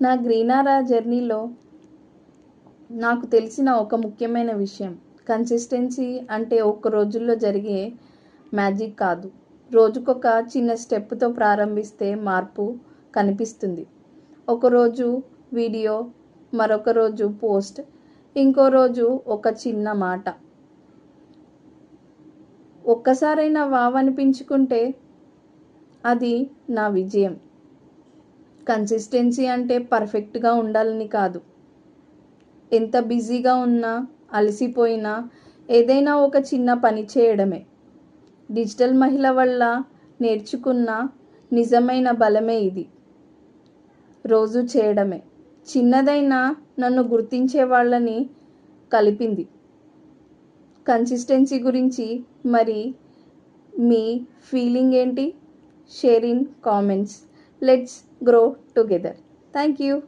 నా గ్రీనారా జర్నీలో నాకు తెలిసిన ఒక ముఖ్యమైన విషయం, కన్సిస్టెన్సీ అంటే ఒక్క రోజుల్లో జరిగే మ్యాజిక్ కాదు. రోజుకొక చిన్న స్టెప్తో ప్రారంభిస్తే మార్పు కనిపిస్తుంది. ఒకరోజు వీడియో, మరొక రోజు పోస్ట్, ఇంకో రోజు ఒక చిన్న మాట. ఒక్కసారైనా వావ్ అనిపించుకుంటే అది నా విజయం. కన్సిస్టెన్సీ అంటే పర్ఫెక్ట్గా ఉండాలని కాదు. ఎంత బిజీగా ఉన్నా, అలసిపోయినా ఏదైనా ఒక చిన్న పని చేయడమే. డిజిటల్ మహిళ వల్ల నేర్చుకున్న నిజమైన బలమే ఇది. రోజు చేయడమే. చిన్నదైనా నన్ను గుర్తించే వాళ్ళని కలిపింది. కన్సిస్టెన్సీ గురించి మరి మీ ఫీలింగ్ ఏంటి? Share in comments. Let's grow together. Thank you.